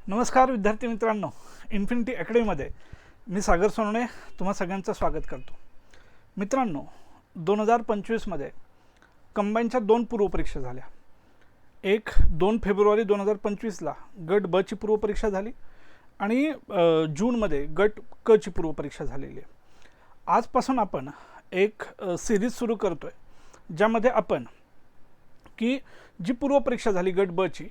नमस्कार विद्यार्थी मित्रांनो, इन्फिनिटी अकॅडमीमध्ये मी सागर सोनवणे तुम्हा सगळ्यांचं स्वागत करतो. मित्रांनो, 2025मध्ये कंबाईनच्या 2 पूर्वपरीक्षा झाल्या. एक 2 फेब्रुवारी 2025ला गट ब ची पूर्वपरीक्षा झाली आणि जूनमध्ये गट क ची पूर्वपरीक्षा झालेली आहे. आजपासून आपण एक सिरीज सुरू करतो आहे, ज्यामध्ये आपण की जी पूर्वपरीक्षा झाली गट ब ची,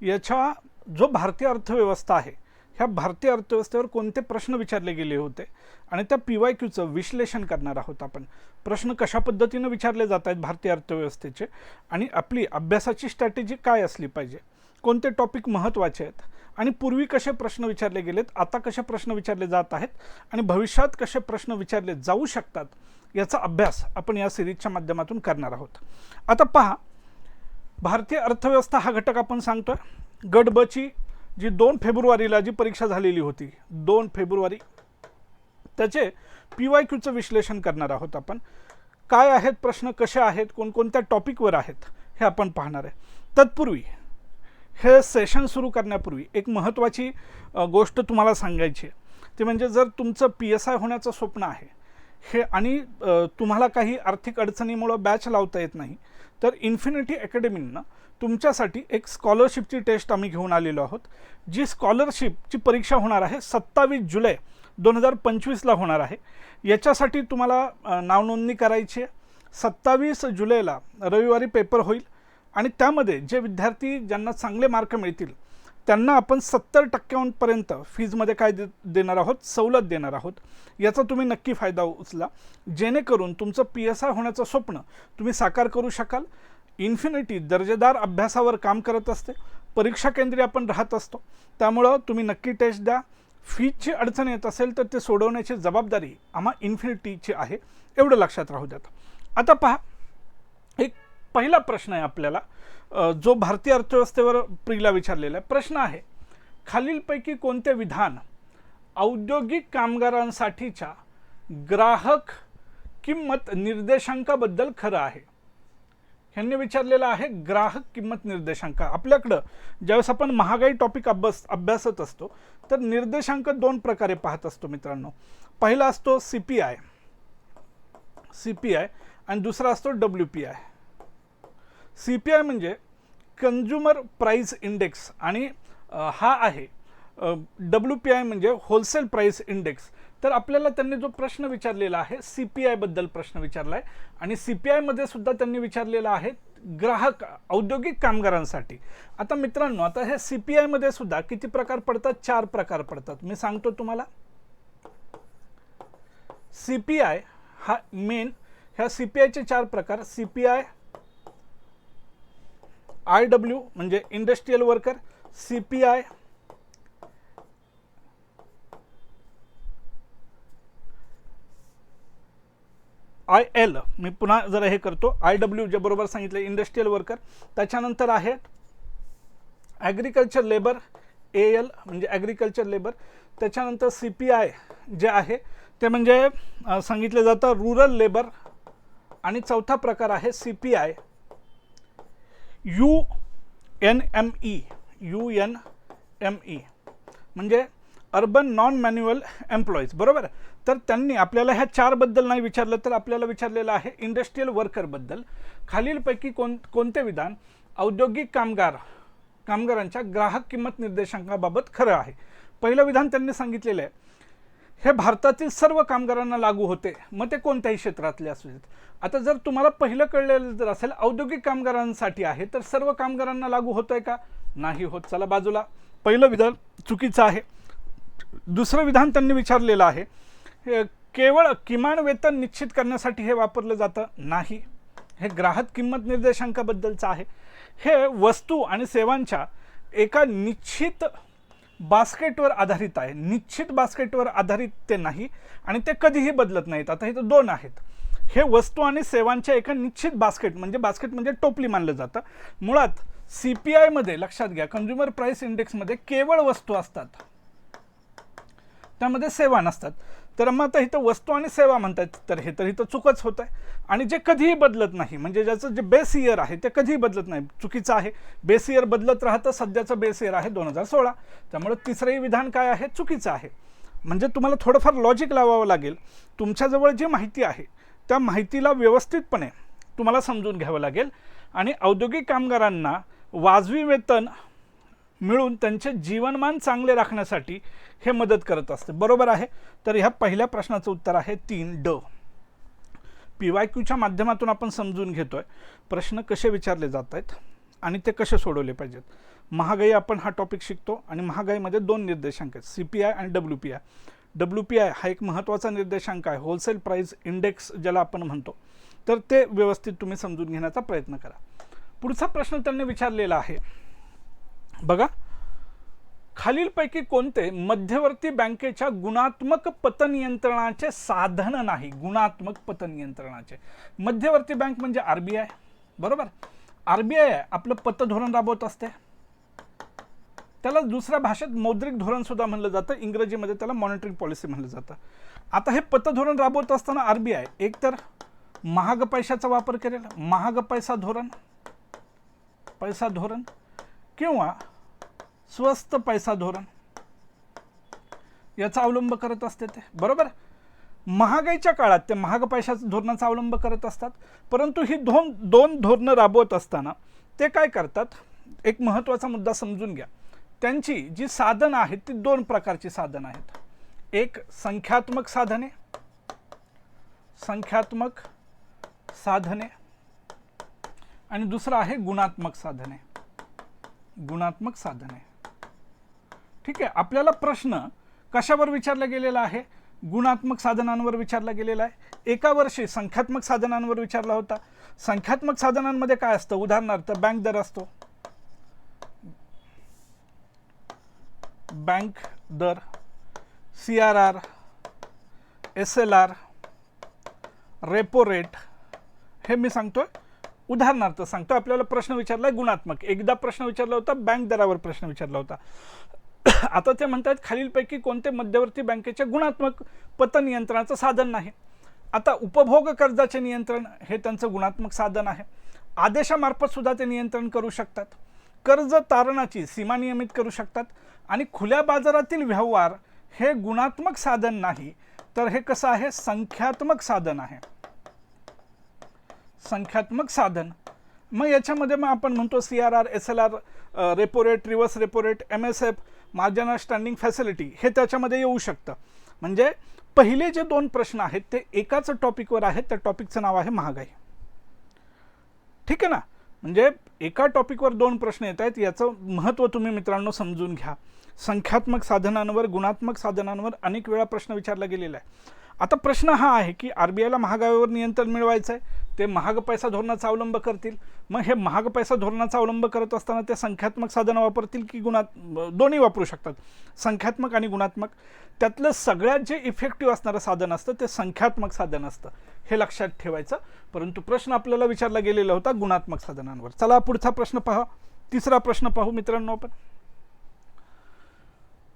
याच्या जो भारतीय अर्थव्यवस्था आहे, ह्या भारतीय अर्थव्यवस्थेवर कोणते प्रश्न विचारले गेले होते आणि त्या PYQचं विश्लेषण करणार आहोत. आपण प्रश्न कशा पद्धतीने विचारले जात आहेत भारतीय अर्थव्यवस्थेचे आणि आपली अभ्यासाची स्ट्रॅटेजी काय असली पाहिजे, कोणते टॉपिक महत्त्वाचे आहेत आणि पूर्वी कसे प्रश्न विचारले गेलेत, आता कसे प्रश्न विचारले जात आहेत आणि भविष्यात कसे प्रश्न विचारले जाऊ शकतात, याचा अभ्यास आपण या सिरीजच्या माध्यमातून करणार आहोत. आता पहा, भारतीय अर्थव्यवस्था हा घटक आपण सांगतोय. गट ब ची जी 2 फेब्रुवारीला जी परीक्षा झालेली होती, 2 फेब्रुवारी, त्याचे PYQचं विश्लेषण करणार आहोत. आपण काय आहेत प्रश्न, कसे आहेत, कोणकोणत्या टॉपिकवर आहेत, हे आपण पाहणार आहे. तत्पूर्वी हे सेशन सुरू करण्यापूर्वी एक महत्त्वाची गोष्ट तुम्हाला सांगायची आहे. ते म्हणजे जर तुमचं PSI होण्याचं स्वप्न आहे हे आणि तुम्हाला काही आर्थिक अडचणीमुळे बॅच लावता येत नाही, तर इन्फिनिटी अकॅडमीनं तुमच्यासाठी एक स्कॉलरशिपची टेस्ट आम्ही घेऊन आलेलो आहोत. जी स्कॉलरशिपची परीक्षा होणार आहे 27 जुलै 2025ला होणार आहे. याच्यासाठी तुम्हाला नावनोंदणी करायची आहे. 27 जुलैला रविवारी पेपर होईल आणि त्यामध्ये जे विद्यार्थी ज्यांना चांगले मार्क मिळतील त्यांना आपण 70% फीजमध्ये काय देणार आहोत, सवलत देणार आहोत. याचा तुम्ही नक्की फायदा उचला, जेणेकरून तुमचं PSI होण्याचं स्वप्न तुम्ही साकार करू शकाल. इन्फिनिटी दर्जेदार अभ्यासावर काम करत असते, परीक्षा केंद्री आपण राहत असतो, त्यामुळं तुम्ही नक्की टेस्ट द्या. फीजची अडचण येत असेल तर ते सोडवण्याची जबाबदारी आम्हा इन्फिनिटीची आहे, एवढं लक्षात राहू द्यात. आता पहा, एक पहिला प्रश्न आहे आपल्याला, जो भारतीय अर्थव्यवस्थेवर प्रीला विचारलेला आहे. प्रश्न आहे, खालीलपैकी कोणते विधान औद्योगिक कामगारांसाठीच्या ग्राहक किंमत निर्देशांकाबद्दल खरं आहे? ह्यांनी विचारलेलं आहे ग्राहक किंमत निर्देशांक. आपल्याकडं ज्यावेळेस आपण महागाई टॉपिक अभ्यासत असतो तर निर्देशांक 2 प्रकारे पाहत असतो मित्रांनो. पहिला असतो CPI आणि दुसरा असतो WPI. CPI म्हणजे कन्झ्युमर प्राइस इंडेक्स आणि हा आहे WPI म्हणजे होलसेल प्राइस इंडेक्स. तर आपल्याला त्यांनी जो प्रश्न विचारलेला आहे CPI बद्दल प्रश्न विचारला आहे आणि CPI मध्ये सुद्धा त्यांनी विचारलेला आहे ग्राहक औद्योगिक कामगारांसाठी. आता मित्रांनो, आता हे CPI मध्ये सुद्धा किती प्रकार पडतात? 4 प्रकार पडतात. मी सांगतो तुम्हाला. CPI हा मेन, ह्या CPIचे 4 प्रकार: CPI IW म्हणजे इंडस्ट्रियल वर्कर, CPI IL, मी पुन्हा जरा हे करतो, IW जे बरोबर सांगितलं इंडस्ट्रियल वर्कर. त्याच्यानंतर आहे ॲग्रिकल्चर लेबर, AL म्हणजे ॲग्रिकल्चर लेबर. त्याच्यानंतर CPI जे आहे ते म्हणजे सांगितलं जातं रुरल लेबर. आणि चौथा प्रकार आहे CPI UNME म्हणजे अर्बन नॉन मॅन्युअल एम्प्लॉईज. बरोबर. तर त्यांनी आपल्याला ह्या 4 बद्दल नाही विचारलं, तर आपल्याला विचारलेलं आहे इंडस्ट्रियल वर्कर बद्दल. खालीलपैकी कोणते विधान औद्योगिक कामगारांच्या ग्राहक किंमत निर्देशांकाबाबत खरं आहे? पहिलं विधान त्यांनी सांगितलेलं आहे, हे भारतातील सर्व कामगारांना लागू होते, मग ते कोणत्याही क्षेत्रातले असू देत. आता जर तुम्हाला पहिलं कळलेलं जर असेल औद्योगिक कामगारांसाठी आहे, तर सर्व कामगारांना लागू होतंय का? नाही होत. चला बाजूला, पहिलं विधान चुकीचं आहे. दुसरं विधान त्यांनी विचारलेलं आहे, केवळ किमान वेतन निश्चित करण्यासाठी हे वापरलं जातं? नाही, हे ग्राहक किंमत निर्देशांकाबद्दलचं आहे. हे वस्तू आणि सेवांच्या एका निश्चित बास्केटवर आधारित आहे. निश्चित बास्केटवर आधारित ते नाही आणि ते कधीही बदलत नाहीत. आता इथं 2 आहेत. हे वस्तू आणि सेवांच्या एका निश्चित बास्केट म्हणजे टोपली मानलं जातं. मुळात CPI मध्ये लक्षात घ्या, कन्झ्युमर प्राइस इंडेक्समध्ये केवळ वस्तू असतात, त्यामध्ये सेवा नसतात. तर मग आता इथं वस्तू आणि सेवा म्हणतात, तर हे तर इथं चुकच होत आहे. आणि जे कधीही बदलत नाही, म्हणजे ज्याचं जे बेस इयर आहे ते कधीही बदलत नाही, चुकीचं आहे. बेस इयर बदलत राहतं, सध्याचं बेस इयर आहे 2016, त्यामुळे तिसरंही विधान काय आहे, चुकीचं आहे. म्हणजे तुम्हाला थोडंफार लॉजिक लावावं लागेल. तुमच्याजवळ जी माहिती आहे त्या माहितीला व्यवस्थितपणे तुम्हाला समजून घ्यावं लागेल आणि औद्योगिक कामगारांना वाजवी वेतन मिळून त्यांचे जीवनमान चांगले राखण्यासाठी हे मदत करत असते. बरोबर आहे. तर ह्या पहिल्या प्रश्नाचं उत्तर आहे 3D. PYQच्या माध्यमातून आपण समजून घेतोय प्रश्न कसे विचारले जात आहेत आणि ते कसे सोडवले पाहिजेत. महागाई आपण हा टॉपिक शिकतो आणि महागाईमध्ये दोन निर्देशांक आहेत, CPI आणि WPI. WPI हा एक महत्त्वाचा निर्देशांक आहे, होलसेल प्राइस इंडेक्स ज्याला आपण म्हणतो. तर ते व्यवस्थित तुम्ही समजून घेण्याचा प्रयत्न करा. पुढचा प्रश्न त्यांनी विचारलेला आहे बघा, खालीलपैकी कोणते मध्यवर्ती बँकेच्या गुणात्मक पतनियंत्रणाचे साधन नाही. गुणात्मक पतनियंत्रणाचे मध्यवर्ती बँक म्हणजे RBI. बरोबर. RBI आपलं पतधोरण राबवत असते, त्याला दुसऱ्या भाषेत मौद्रिक धोरण सुद्धा म्हणलं जातं, इंग्रजीमध्ये त्याला मॉनिटरी पॉलिसी म्हणलं जातं. आता हे पतधोरण राबवत असताना RBI एकतर महाग पैशाचा वापर करेल, महाग पैसा धोरण किंवा स्वस्त पैसा धोरण याचा अवलंब करत असते ते. बरोबर. महागाईच्या काळात ते महाग पैशाच्या धोरणाचा अवलंब करत असतात, परंतु ही दोन धोरणं राबवत असताना ते काय करतात, एक महत्त्वाचा मुद्दा समजून घ्या. त्यांची जी साधनं आहेत ती दोन प्रकारची साधनं आहेत. एक संख्यात्मक साधने आणि दुसरं आहे गुणात्मक साधने. ठीक आहे. आपल्याला प्रश्न कशावर विचारला गेलेला आहे, गुणात्मक साधनांवर विचारला गेलेला आहे. एका वर्षी संख्यात्मक साधनांवर विचारला होता. संख्यात्मक साधनांमध्ये काय असतं, उदाहरणार्थ बँक दर असतो, बँक दर, CRR, SLR, रेपो रेट, हे मी सांगतोय उदाहरणार्थ सांगतो. आपल्याला प्रश्न विचारला गुणात्मक, एकदा प्रश्न विचारला होता बँक दरावर प्रश्न विचारला होता. आता ते म्हणतात खालीलपैकी कोणते मध्यवर्ती बँकेच्या गुणात्मक पतनियंत्रणाचं साधन नाही. आता उपभोग कर्जाचे नियंत्रण हे त्यांचं गुणात्मक साधन आहे. आदेशामार्फत सुद्धा ते नियंत्रण करू शकतात. कर्ज तारणाची सीमा नियमित करू शकतात आणि खुल्या बाजारातील व्यवहार हे गुणात्मक साधन नाही, तर हे कसं आहे, संख्यात्मक साधन आहे. संख्यात्मक साधन. मग याच्यामध्ये मग आपण म्हणतो CRR, SLR, repo rate, reverse repo rate, MSF, marginal standing facility हे त्याच्यामध्ये येऊ शकतं. म्हणजे पहिले जे दोन प्रश्न आहेत ते एकाच टॉपिकवर आहेत, त्या टॉपिकचं नाव आहे महागाई. ठीक आहे ना. म्हणजे एका टॉपिकवर दोन प्रश्न येत आहेत, याचं महत्त्व तुम्ही मित्रांनो समजून घ्या. संख्यात्मक साधनांवर, गुणात्मक साधनांवर अनेक वेळा प्रश्न विचारला गेलेला आहे. आता प्रश्न हा आहे की RBIला महागाईवर नियंत्रण मिळवायचं आहे, ते महाग पैसा धोरणाचा अवलंब करतील. मग हे महाग पैसा धोरणाचा अवलंब करत असताना ते संख्यात्मक साधनं वापरतील की दोन्ही वापरू शकतात, संख्यात्मक आणि गुणात्मक. त्यातलं सगळ्यात जे इफेक्टिव्ह असणारं साधन असतं ते संख्यात्मक साधन असतं, हे लक्षात ठेवायचं. परंतु प्रश्न आपल्याला विचारला गेलेला होता गुणात्मक साधनांवर. चला पुढचा प्रश्न पहा. तिसरा प्रश्न पाहू मित्रांनो आपण.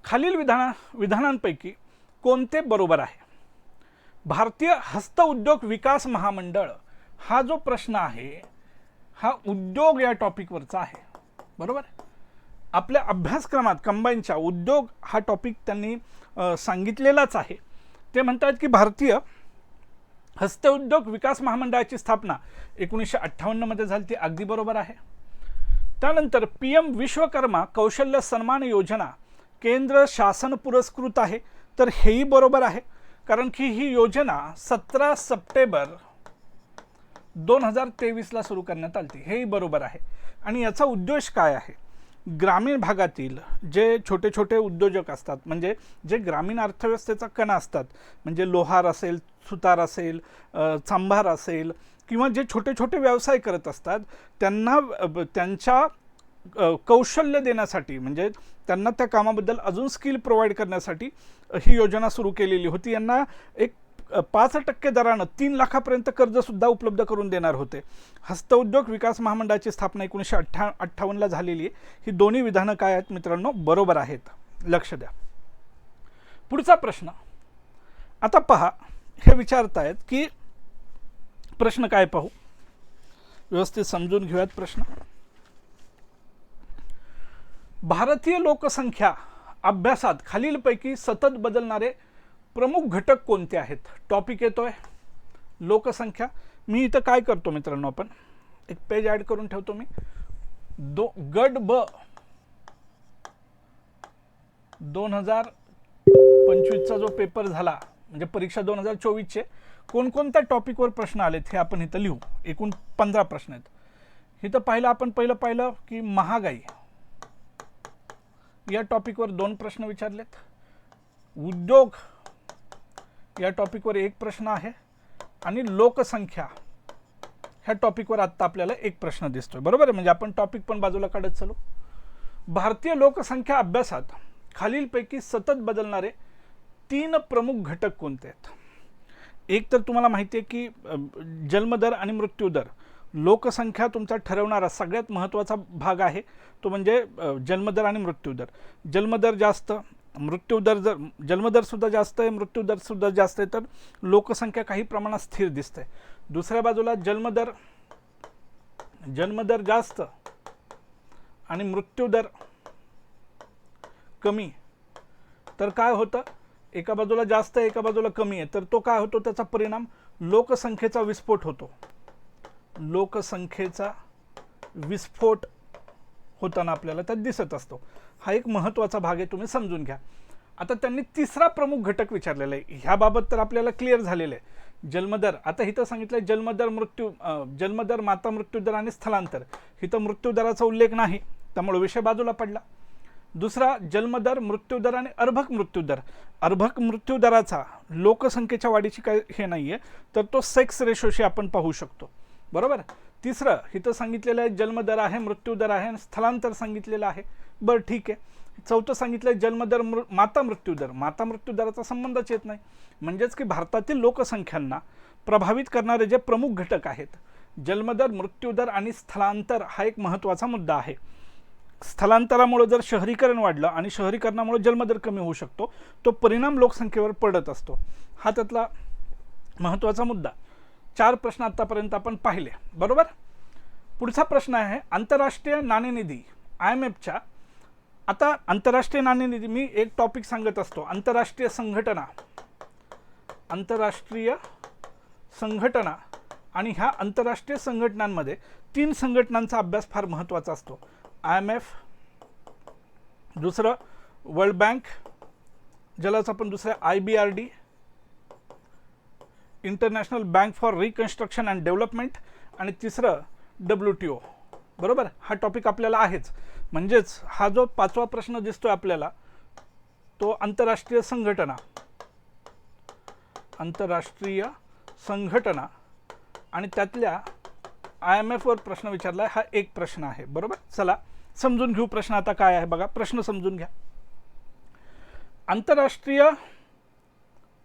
खालील विधानांपैकी कोणते बरोबर आहे. भारतीय हस्तउद्योग विकास महामंडळ हा जो प्रश्न आहे हा उद्योग या टॉपिकवरचा आहे. बरोबर. आपल्या अभ्यासक्रमात कंबाईनच्या उद्योग हा टॉपिक त्यांनी सांगितलेलाच आहे. ते म्हणतात की भारतीय हस्तउद्योग विकास महामंडळाची स्थापना 1958 मध्ये झाली, ती अगदी बरोबर आहे. त्यानंतर PM विश्वकर्मा कौशल्य सन्मान योजना केंद्र शासन पुरस्कृत आहे, तर हेही बरोबर आहे, कारण की ही योजना 17 सप्टेंबर 2023ला सुरू करण्यात आली. हेही बरोबर आहे. आणि याचा उद्देश काय आहे, ग्रामीण भागातील जे छोटे छोटे उद्योजक असतात, म्हणजे जे ग्रामीण अर्थव्यवस्थेचा कणा असतात, म्हणजे लोहार असेल, सुतार असेल, चांभार असेल, किंवा जे छोटे छोटे व्यवसाय करत असतात, त्यांना त्यांच्या कौशल्य देण्यासाठी, म्हणजे त्यांना त्या कामाबद्दल अजून स्किल प्रोव्हाइड करण्यासाठी ही योजना सुरू केलेली होती. यांना एक 5% दरानं 3 लाखापर्यंत कर्जसुद्धा उपलब्ध करून देणार होते. हस्तउद्योग विकास महामंडळाची स्थापना 1958ला झालेली आहे. ही दोन्ही विधानं काय आहेत मित्रांनो, बरोबर आहेत, लक्ष द्या. पुढचा प्रश्न, आता पहा, हे विचारतायत की प्रश्न काय, पाहू व्यवस्थित समजून घेऊयात प्रश्न. भारतीय लोकसंख्या अभ्यासात खालीलपैकी सतत बदलणारे प्रमुख घटक कोणते आहेत. टॉपिक येतोय लोकसंख्या. मी इथं काय करतो मित्रांनो, आपण एक पेज ॲड करून ठेवतो मी. गट ब 2025चा जो पेपर झाला, म्हणजे परीक्षा 2024चे कोणकोणत्या टॉपिकवर प्रश्न आलेत हे आपण इथं लिहू. एकूण 15 प्रश्न आहेत. इथं आपण पहिलं पाहिलं की महागाई या टॉपिकवर 2 प्रश्न विचारलेत. उद्योग या टॉपिकवर 1 प्रश्न आहे आणि लोकसंख्या ह्या टॉपिकवर आत्ता आपल्याला 1 प्रश्न दिसतोय. बरोबर आहे, म्हणजे आपण टॉपिक पण बाजूला काढत चालू. भारतीय लोकसंख्या अभ्यासात खालीलपैकी सतत बदलणारे 3 प्रमुख घटक कोणते आहेत. एक तर तुम्हाला माहिती आहे की जन्मदर आणि मृत्यूदर. लोकसंख्या तुमचा ठरवणारा सगळ्यात महत्त्वाचा भाग आहे तो म्हणजे जन्मदर आणि मृत्यूदर. जन्मदर जास्त, मृत्यूदर जर जन्मदर सुद्धा जास्त आहे, मृत्यूदर सुद्धा जास्त आहे, तर लोकसंख्या काही प्रमाणात स्थिर दिसते. दुसऱ्या बाजूला जन्मदर जास्त आणि मृत्यूदर कमी, तर काय होतं, एका बाजूला जास्त आहे एका बाजूला कमी आहे, तर तो काय होतो, त्याचा परिणाम लोकसंख्येचा विस्फोट होतो. लोकसंख्येचा विस्फोट होताना आपल्याला त्यात दिसत असतो. हा एक महत्त्वाचा भाग आहे, तुम्ही समजून घ्या. आता त्यांनी 3रा प्रमुख घटक विचारलेला आहे. ह्याबाबत तर आपल्याला क्लिअर झालेलं आहे. जन्मदर, आता इथं सांगितलं जन्मदर, माता मृत्यूदर आणि स्थलांतर. इथं मृत्यूदराचा उल्लेख नाही, त्यामुळे विषय बाजूला पडला. दुसरा जन्मदर, मृत्यूदर आणि अर्भक मृत्यूदर. अर्भक मृत्यूदराचा लोकसंख्येच्या वाढीची काय हे नाही आहे, तर तो सेक्स रेशोशी आपण पाहू शकतो. बरोबर. तिसरं इथं सांगितलेलं आहे जन्मदर आहे, मृत्यूदर आहे आणि स्थलांतर सांगितलेलं आहे. बरं ठीक आहे. चौथं सांगितलं आहे जन्मदर, माता मृत्यूदर. माता मृत्यूदराचा संबंधच येत नाही. म्हणजेच की भारतातील लोकसंख्यांना प्रभावित करणारे जे प्रमुख घटक आहेत, जन्मदर, मृत्यूदर आणि स्थलांतर, हा एक महत्त्वाचा मुद्दा आहे. स्थलांतरामुळे जर शहरीकरण वाढलं आणि शहरीकरणामुळे जन्मदर कमी होऊ शकतो, तो परिणाम लोकसंख्येवर पडत असतो. हा त्यातला महत्त्वाचा मुद्दा. 4 प्रश्न आतापर्यंत आपण पाहिले. बरोबर. पुढचा प्रश्न आहे आंतरराष्ट्रीय नाणेनिधी IMFच्या. आता आंतरराष्ट्रीय नाणेनिधी, मी एक टॉपिक सांगत असतो, आंतरराष्ट्रीय संघटना आणि ह्या आंतरराष्ट्रीय संघटनांमध्ये 3 संघटनांचा अभ्यास फार महत्त्वाचा असतो. IMF, दुसरं वर्ल्ड बँक, ज्यालाच आपण दुसरं IBRD, international bank for reconstruction and development, आणि तिसरं WTO. बरोबर. हा टॉपिक आपल्याला आहेच. म्हणजेच हा जो 5वा प्रश्न दिसतोय आपल्याला, तो आंतरराष्ट्रीय संघटना आणि त्यातल्या IMF वर प्रश्न विचारला आहे. हा एक प्रश्न आहे. बरोबर. चला समजून घेऊ प्रश्न आता काय आहे. बघा प्रश्न समजून घ्या. आंतरराष्ट्रीय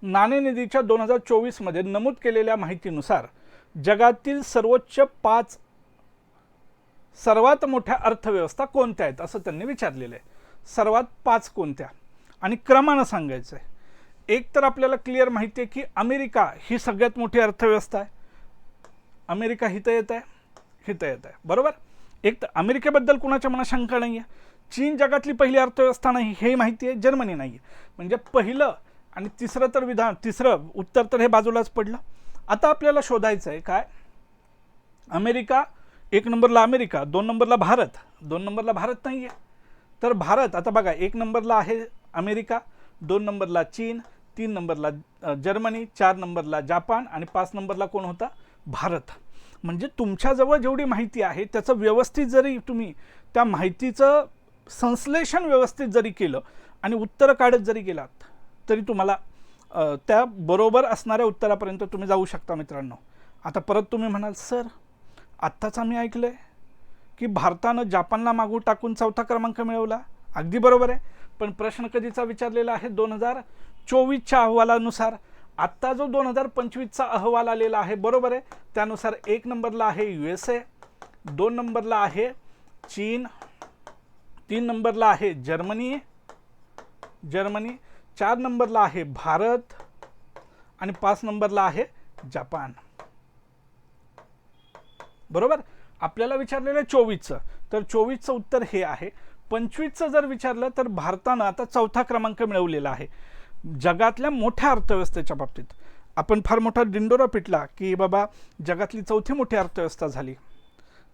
नाणेनिधीच्या 2024 मध्ये नमूद केलेल्या माहितीनुसार जगातील सर्वात मोठ्या अर्थव्यवस्था कोणत्या आहेत असं त्यांनी विचारलेलं आहे. सर्वात 5 कोणत्या आणि क्रमानं सांगायचं आहे. एक तर आपल्याला क्लिअर माहिती आहे की अमेरिका ही सगळ्यात मोठी अर्थव्यवस्था आहे. अमेरिका हिथं येत आहे. बरोबर. एक तर अमेरिकेबद्दल कुणाच्या मनात शंका नाही आहे. चीन जगातली पहिली अर्थव्यवस्था नाही हे माहिती आहे. जर्मनी नाही आहे. म्हणजे पहिलं आणि तिसरं उत्तर तर हे बाजूलाच पडलं. आता आपल्याला शोधायचं आहे काय, अमेरिका 1 नंबरला, अमेरिका 2 नंबरला, भारत 2 नंबरला भारत नाही आहे. तर भारत आता बघा 1 नंबरला आहे अमेरिका, 2 नंबरला चीन, 3 नंबरला जर्मनी, 4 नंबरला जापान आणि 5 नंबरला कोण होता, भारत. म्हणजे तुमच्याजवळ जेवढी माहिती आहे त्याचं व्यवस्थित जरी तुम्ही त्या माहितीचं संश्लेषण व्यवस्थित जरी केलं आणि उत्तरं काढत जरी गेलात तरी तुम्हाला त्या बरोबर असणाऱ्या उत्तरापर्यंत तुम्ही जाऊ शकता मित्रांनो. आता परत तुम्ही म्हणाल सर आत्ताच आम्ही ऐकलं आहे की भारतानं जापानला मागू टाकून 4था क्रमांक मिळवला. अगदी बरोबर आहे. पण प्रश्न कधीचा विचारलेला आहे, 2024च्या अहवालानुसार. आत्ता जो 2025चा अहवाल आलेला आहे, बरोबर आहे, त्यानुसार 1 नंबरला आहे USA, 2 नंबरला आहे चीन, 3 नंबरला आहे जर्मनी, 4 नंबरला आहे भारत आणि 5 नंबरला आहे जपान. बरोबर. आपल्याला विचारलेलं आहे 24चं, तर 24चं उत्तर हे आहे. 25चं जर विचारलं तर भारतानं आता 4था क्रमांक मिळवलेला आहे जगातल्या मोठ्या अर्थव्यवस्थेच्या बाबतीत. आपण फार मोठा दिंडोरा पिटला की बाबा जगातली 4थी मोठी अर्थव्यवस्था झाली,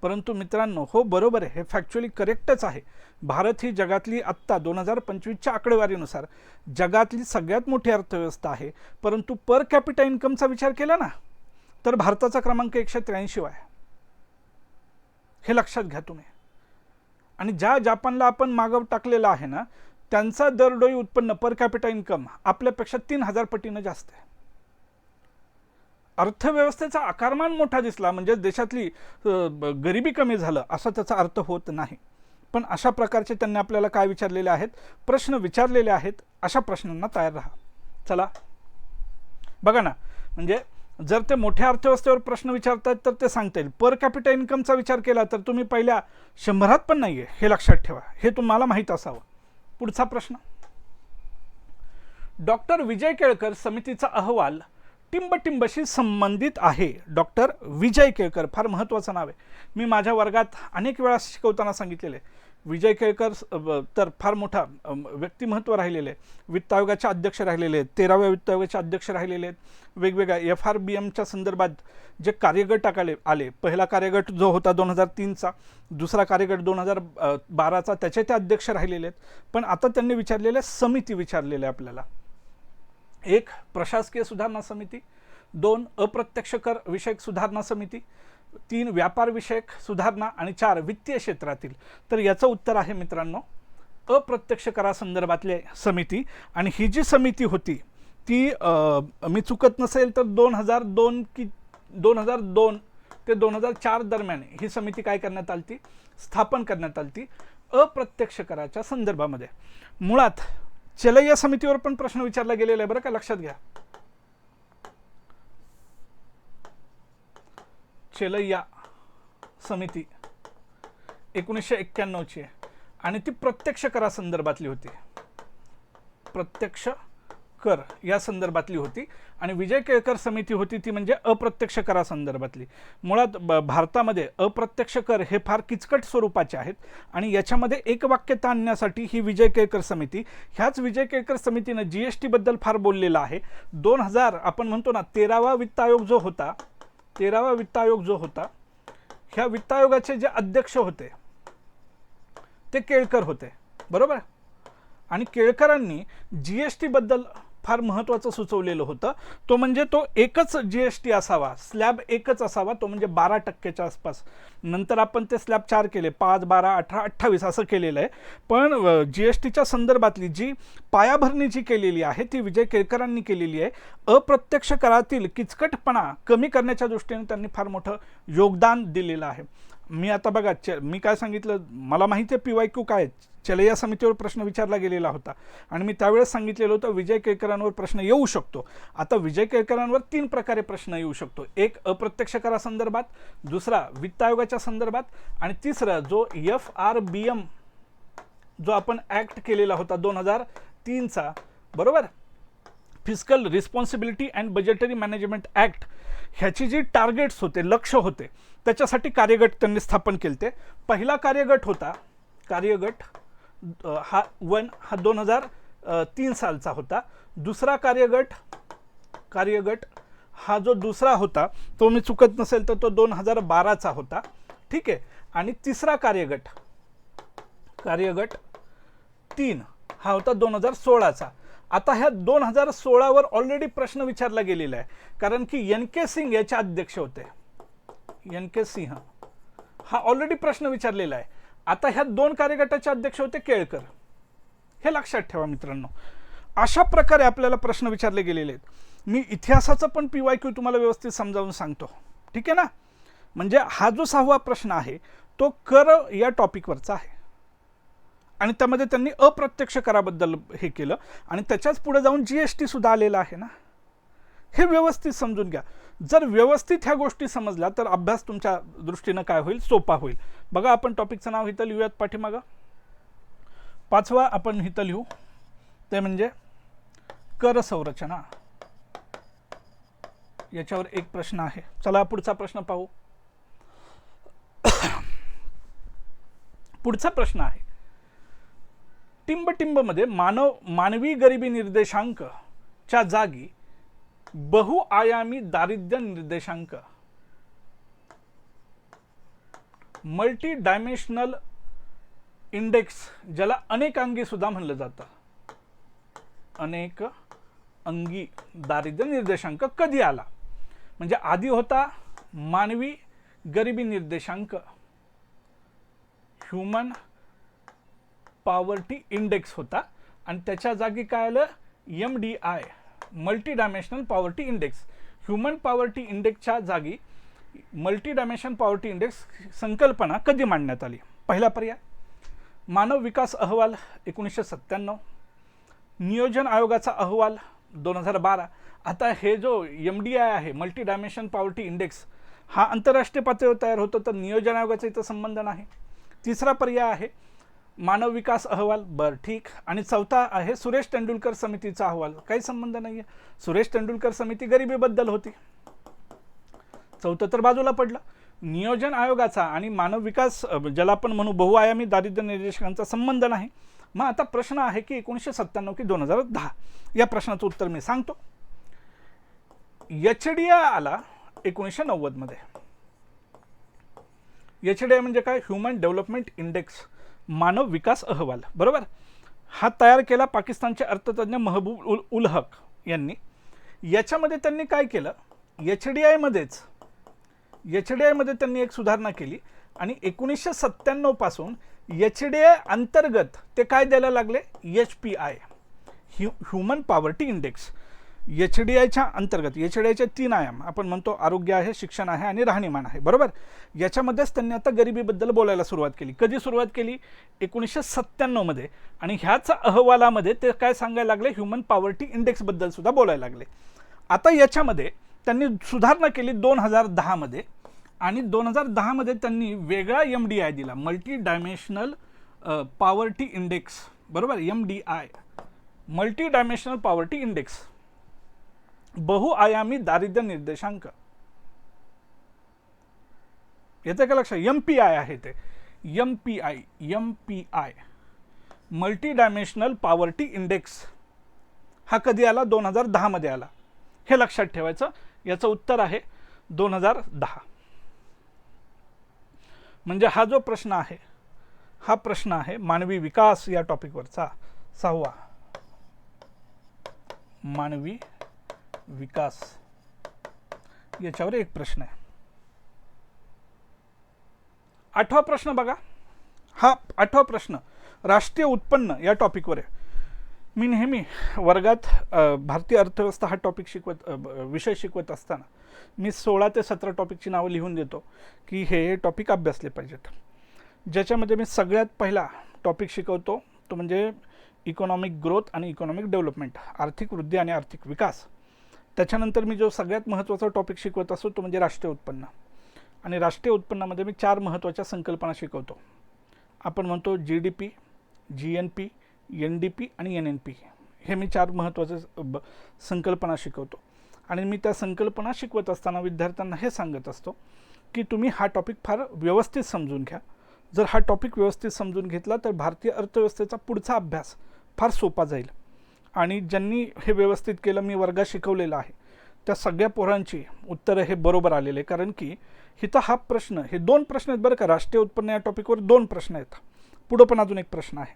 परंतु मित्रांनो हो बरोबर आहे, हे फॅक्च्युअली करेक्टच आहे. भारत ही जगातली आत्ता 2025च्या आकडेवारीनुसार जगातली सगळ्यात मोठी अर्थव्यवस्था आहे, परंतु पर कॅपिटा इन्कमचा विचार केला ना तर भारताचा क्रमांक 183 आहे. हे लक्षात घ्या तुम्ही. आणि ज्या जपानला आपण मागं टाकलेला आहे ना त्यांचा दरडोई उत्पन्न पर कॅपिटा इन्कम आपल्यापेक्षा 3000 पटीनं जास्त आहे. अर्थव्यवस्थेचा आकारमान मोठा दिसला म्हणजे देशातली गरिबी कमी झालं असा त्याचा अर्थ होत नाही. पण अशा प्रकारचे त्यांनी आपल्याला काय विचारलेले आहेत, प्रश्न विचारलेले आहेत. अशा प्रश्नांना तयार राहा. चला बघा ना, म्हणजे जर ते मोठ्या अर्थव्यवस्थेवर प्रश्न विचारतात तर ते सांगता येईल. पर कॅपिटा इन्कमचा विचार केला तर तुम्ही पहिल्या 100 पण नाहीये, हे लक्षात ठेवा, हे तुम्हाला माहीत असावं. पुढचा प्रश्न, डॉक्टर विजय केळकर समितीचा अहवाल टिंबटिंबशी संबंधित आहे. डॉक्टर विजय केळकर फार महत्त्वाचं नाव आहे. मी माझ्या वर्गात अनेक वेळा शिकवताना सांगितलेले विजय केळकर तर फार मोठा व्यक्तिमत्व राहिलेले, वित्त आयोगाचे अध्यक्ष राहिलेले आहेत, 13व्या वित्त आयोगाचे अध्यक्ष राहिलेले आहेत. वेगवेगळ्या FRBMच्या संदर्भात जे कार्यगट आले, पहिला कार्यगट जो होता 2003चा, दुसरा कार्यगट 2012चा, त्याचे ते अध्यक्ष राहिलेले आहेत. पण आता त्यांनी विचारलेल्या समिती विचारलेल्या आपल्याला, 1 प्रशासकीय सुधारणा समिती, 2 अप्रत्यक्ष कर विषयक सुधारणा समिती, 3 व्यापार विषयक सुधारणा आणि 4 वित्तीय क्षेत्रातील. तर याचं उत्तर आहे मित्रांनो अप्रत्यक्ष करासंदर्भातली समिती. आणि ही जी समिती होती ती मी चुकत नसेल तर 2002 ते 2004 दरम्यान ही समिती काय करण्यात आली, स्थापन करण्यात आली अप्रत्यक्ष कराच्या संदर्भामध्ये. मुळात चलैया समितीवर पण प्रश्न विचारला गेलेला आहे बरं का, लक्षात घ्या. चलैया समिती 1991ची आहे आणि ती प्रत्यक्ष करासंदर्भातली होती, प्रत्यक्ष कर या संदर्भातली होती. आणि विजय केळकर समिती होती ती म्हणजे अप्रत्यक्ष करासंदर्भातली. मुळात भारतामध्ये अप्रत्यक्ष कर हे फार किचकट स्वरूपाचे आहेत आणि याच्यामध्ये एकवाक्यता आणण्यासाठी ही विजय केळकर समिती, ह्याच विजय केळकर समितीनं GST बद्दल फार बोललेलं आहे. 2000 आपण म्हणतो ना 13वा वित्त आयोग जो होता, 13वा वित्त आयोग जो होता, ह्या वित्त आयोगाचे जे अध्यक्ष होते ते केळकर होते, बरोबर. आणि केळकरांनी GST बद्दल फार महत्त्वाचं सुचवलेलं होतं, तो म्हणजे तो एकच GST असावा, स्लॅब एकच असावा, तो म्हणजे 12% आसपास. नंतर आपण ते स्लॅब 4 केले, 5, 12, 18, 28 असं केलेलं आहे. पण GSTच्या संदर्भातली जी पायाभरणी जी केलेली आहे ती विजय केळकरांनी केलेली आहे. अप्रत्यक्ष करातील किचकटपणा कमी करण्याच्या दृष्टीने त्यांनी फार मोठं योगदान दिलेलं आहे. मी आता बघा मी काय सांगितलं, मला माहिती आहे PYQ काय, चलैया समितीवर प्रश्न विचारला गेलेला होता आणि मी त्यावेळेस सांगितलेलं होतं विजय केळकरांवर प्रश्न येऊ शकतो. आता विजय केळकरांवर 3 प्रकारे प्रश्न येऊ शकतो. 1 अप्रत्यक्ष करासंदर्भात, दुसरा वित्त आयोगाच्या संदर्भात आणि तिसरा जो FRBM जो आपण ॲक्ट केलेला होता 2003चा, बरोबर, fiscal responsibility and budgetary management act, ह्याची जी टार्गेट्स होते, लक्ष होते, त्याच्यासाठी कार्यगट त्यांनी स्थापन केले. पहिला कार्यगट होता, कार्यगट हा 2003 सालचा होता. दुसरा कार्यगट हा जो दुसरा होता तो मी चुकत नसेल तर तो 2012चा होता, ठीक आहे. आणि तिसरा कार्यगट 3 हा होता 2016चा. आता ह्या 2016वर ऑलरेडी प्रश्न विचारला गेलेला आहे, कारण की NK सिंग याचे अध्यक्ष होते. NK सिंह हा ऑलरेडी प्रश्न विचारलेला आहे. आता ह्या 2 कार्यगटाचे अध्यक्ष होते केळकर, हे लक्षात ठेवा मित्रांनो. अशा प्रकारे आपल्याला प्रश्न विचारले गेलेले आहेत. मी इतिहासाचा पण PYQ तुम्हाला व्यवस्थित समजावून सांगतो, ठीक आहे ना. म्हणजे हा जो 6वा प्रश्न आहे तो कर या टॉपिकवरचा आहे आणि त्यामध्ये त्यांनी अप्रत्यक्ष कराबद्दल हे केलं आणि त्याच्याच पुढे जाऊन GST सुद्धा आलेला आहे ना. हे व्यवस्थित समजून घ्या. जर व्यवस्थित ह्या गोष्टी समजल्या तर अभ्यास तुमच्या दृष्टीनं काय होईल, सोपा होईल. बघा आपण टॉपिकचं नाव इथं लिहूयात पाठीमागं. 5वा आपण इथं लिहू ते म्हणजे कर संरचना. याच्यावर एक प्रश्न आहे. चला पुढचा प्रश्न पाहू. पुढचा प्रश्न आहे, टिंबटिंबमध्ये मानवी गरिबी निर्देशांक च्या जागी बहुआयामी दारिद्र्य निर्देशांक मल्टी डायमेन्शनल इंडेक्स, ज्याला अनेकांगी सुद्धा म्हणलं जातं, अनेक अंगी दारिद्र्य निर्देशांक कधी आला? म्हणजे आधी होता मानवी गरिबी निर्देशांक, ह्यूमन पॉवर्टी इंडेक्स होता, आणि त्याच्या जागी काय आलं? MDI, multi dimensional poverty index. Human poverty इंडेक्सच्या जागी मल्टी डायमेन्शनल पॉवर्टी इंडेक्स संकल्पना कधी मांडण्यात आली? पहिला पर्याय मानव विकास अहवाल 1997, नियोजन आयोगाचा अहवाल 2012. आता हे जो MDI आहे, मल्टी डायमेन्शनल पॉवर्टी इंडेक्स, हा आंतरराष्ट्रीय पातळीवर तयार होतो, तर नियोजन आयोगाचा इथं संबंध नाही. तिसरा पर्याय आहे मानव विकास अहवाल, बरं ठीक. आणि चौथा आहे सुरेश तेंडुलकर समितीचा अहवाल, काही संबंध नाही आहे. सुरेश तेंडुलकर समिती गरिबीबद्दल होती. चौथं तर बाजूला पडलं. नियोजन आयोगाचा आणि मानव विकास, ज्याला आपण म्हणू बहुआयामी दारिद्र्य निर्देशांकांचा संबंध नाही. मग आता प्रश्न आहे की 1997 की 2010? या प्रश्नाचं उत्तर मी सांगतो. HDI आला 1990 मध्ये. HDI म्हणजे काय? ह्युमन डेव्हलपमेंट इंडेक्स, मानव विकास अहवाल, बरोबर. हा तयार केला पाकिस्तानचे अर्थतज्ञ महबूब उल हक यांनी. याच्यामध्ये त्यांनी काय केलं? HDI मध्ये त्यांनी एक सुधारणा केली आणि 1997 पासून HDI अंतर्गत ते काय द्यायला लागले? HPI, human poverty index. HDIच्या अंतर्गत, HDIचे 3 आयाम आपण म्हणतो, आरोग्य आहे, शिक्षण आहे आणि राहणीमान आहे, बरोबर. याच्यामध्येच त्यांनी आता गरिबीबद्दल बोलायला सुरुवात केली. कधी सुरुवात केली? 1997 मध्ये. आणि ह्याच अहवालामध्ये ते काय सांगायला लागले? ह्युमन पॉवर्टी इंडेक्स बद्दल सुद्धा बोलायला लागले. आता याच्यामध्ये त्यांनी सुधारणा केली 2010 मध्ये, आणि 2010 मध्ये त्यांनी वेगळा MDI दिला, मल्टी डायमेन्शनल पॉवर्टी इंडेक्स, बरोबर. MDI, multi dimensional poverty index, बहुआयामी दारिद्र्य निर्देशांक. येते का लक्षात? MPI आहे ते, MPI, multi dimensional poverty index. हा कधी आला? 2010 मध्ये आला. हे लक्षात ठेवायचं. याचं उत्तर आहे 2010. म्हणजे हा जो प्रश्न आहे, हा प्रश्न आहे मानवी विकास या टॉपिकवरचा 6वा, मानवी विकास. याच्यावर एक प्रश्न आहे. 8वा प्रश्न बघा. हा 8वा प्रश्न राष्ट्रीय उत्पन्न या टॉपिकवर आहे. मी नेहमी वर्गात भारतीय अर्थव्यवस्था हा टॉपिक विषय शिकवत असताना मी 16 ते 17 टॉपिकची नावं लिहून देतो की हे टॉपिक अभ्यासले पाहिजेत. ज्याच्यामध्ये मी सगळ्यात पहिला टॉपिक शिकवतो तो म्हणजे इकॉनॉमिक ग्रोथ आणि इकॉनॉमिक डेव्हलपमेंट, आर्थिक वृद्धी आणि आर्थिक विकास. त्याच्यानंतर मी जो सगळ्यात महत्त्वाचा टॉपिक शिकवत असतो तो म्हणजे राष्ट्रीय उत्पन्न. आणि राष्ट्रीय उत्पन्नामध्ये मी 4 महत्त्वाच्या संकल्पना शिकवतो. आपण म्हणतो GDP, GNP, NDP आणि NNP. हे मी 4 महत्त्वाचे संकल्पना शिकवतो. आणि मी त्या संकल्पना शिकवत असताना विद्यार्थ्यांना हे सांगत असतो की तुम्ही हा टॉपिक फार व्यवस्थित समजून घ्या. जर हा टॉपिक व्यवस्थित समजून घेतला तर भारतीय अर्थव्यवस्थेचा पुढचा अभ्यास फार सोपा जाईल. आणि ज्यांनी हे व्यवस्थित केलं, मी वर्गात शिकवलेलं आहे, त्या सगळ्या पोरांची उत्तरं हे बरोबर आलेले. कारण की इथं हा प्रश्न, हे 2 प्रश्न आहेत बरं का. राष्ट्रीय उत्पन्न या टॉपिकवर 2 प्रश्न आहेत. पुढं पण अजून एक प्रश्न आहे,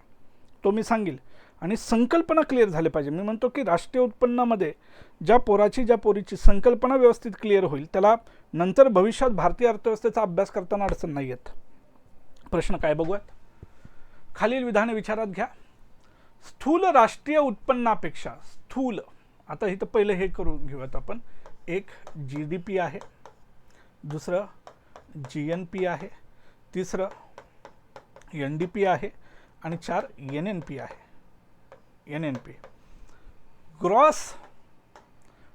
तो मी सांगेल. आणि संकल्पना क्लिअर झाली पाहिजे. मी म्हणतो की राष्ट्रीय उत्पन्नामध्ये ज्या पोरीची संकल्पना व्यवस्थित क्लिअर होईल त्याला नंतर भविष्यात भारतीय अर्थव्यवस्थेचा अभ्यास करताना अडचण नाही येत. प्रश्न काय बघूयात. खालील विधाने विचारात घ्या. स्थूल राष्ट्रीय उत्पन्नापेक्षा स्थूल, आता इथं पहिलं हे करून घेऊयात आपण. एक GDP आहे, दुसरं GNP आहे, तिसरं NDP आहे आणि 4 NNP आहे. NNP ग्रॉस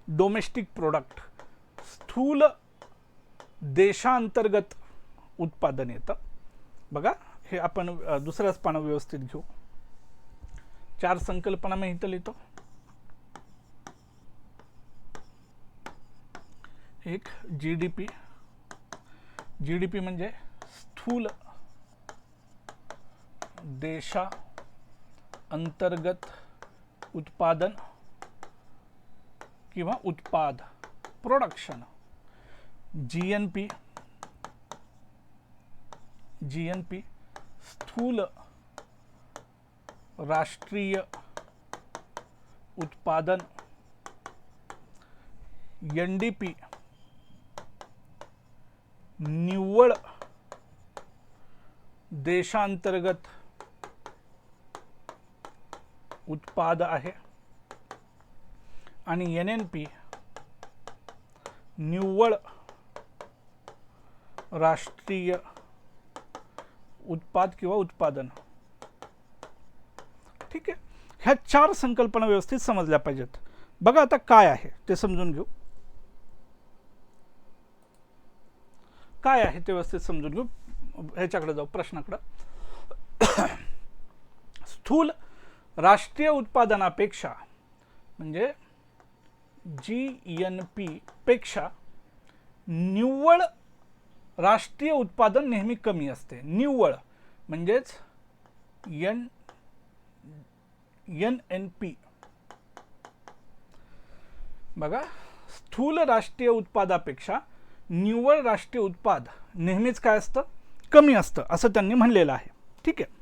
डोमेस्टिक प्रोडक्ट, स्थूल देशांतर्गत उत्पादन येतं. बघा हे आपण दुसऱ्याच पानं व्यवस्थित घेऊ. 4 संकल्पना मी इथं लिहितो. एक GDP, GDP म्हणजे स्थूल देशांतर्गत उत्पादन किंवा उत्पाद, प्रोडक्शन. GNP, GNP स्थूल राष्ट्रीय उत्पादन. NDP निव्वळ देशांतर्गत उत्पाद आहे. आणि NNP निव्वळ राष्ट्रीय उत्पाद किंवा उत्पादन. ठीक आहे, ह्या 4 संकल्पना व्यवस्थित समजल्या पाहिजेत. बघा आता काय आहे ते समजून घेऊ. काय आहे ते व्यवस्थित समजून घेऊ. ह्याच्याकडे जाऊ, प्रश्नाकडे. स्थूल राष्ट्रीय उत्पादनापेक्षा म्हणजे GNP पेक्षा निव्वळ राष्ट्रीय उत्पादन नेहमी कमी असते. निव्वळ म्हणजेच NNP. बघा, स्थूल राष्ट्रीय उत्पादापेक्षा निव्वळ राष्ट्रीय उत्पाद नेहमीच काय असतं, कमी असतं, असं त्यांनी म्हणलेलं आहे. ठीक आहे,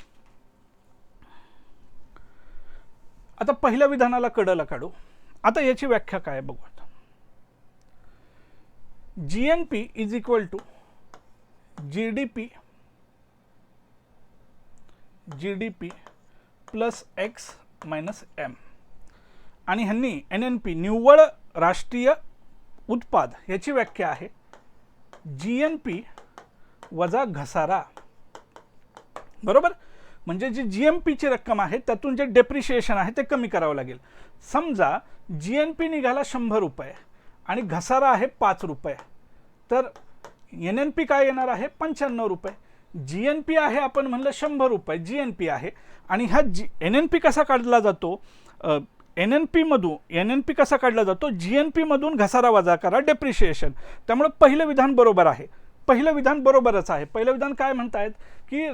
आता पहिल्या विधानाला कडेला काढू. आता याची व्याख्या काय बघू. आता GNP is equal to GDP plus X minus M. आणि ह्यांनी NNP निव्वळ राष्ट्रीय उत्पाद याची व्याख्या आहे GNP वजा घसारा. बरोबर, म्हणजे जी GNP ची रक्कम आहे त्यातून जे डेप्रिशिएशन आहे ते कमी करावं लागेल. समजा GNP निघाला 100 रुपये आणि घसारा आहे 5 रुपये, तर NNP काय येणार आहे 95 रुपये. GNP आहे आपण म्हणलं 100 रुपये GNP आहे. आणि हा NNP कसा काढला जातो, NNP कसा काढला जातो, GNP मधून घसारा वजा करा, डेप्रिशिएशन. त्यामुळे पहिलं विधान बरोबर आहे. पहिलं विधान बरोबरच आहे. पहिलं विधान काय म्हणतायत की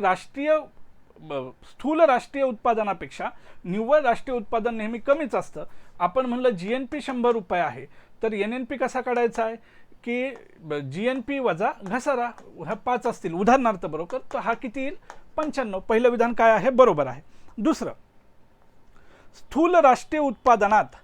स्थूल राष्ट्रीय उत्पादनापेक्षा निव्वळ राष्ट्रीय उत्पादन नेहमी कमीच असतं. आपण म्हणलं GNP 100 रुपये आहे, तर NNP कसा काढायचा आहे की GNP वजा घसारा, हा 5 असतील उदाहरणार्थ, बरोबर, तर हा किती येईल 95. पहिलं विधान काय आहे, बरोबर आहे. दुसरं, स्थूल राष्ट्रीय उत्पादनात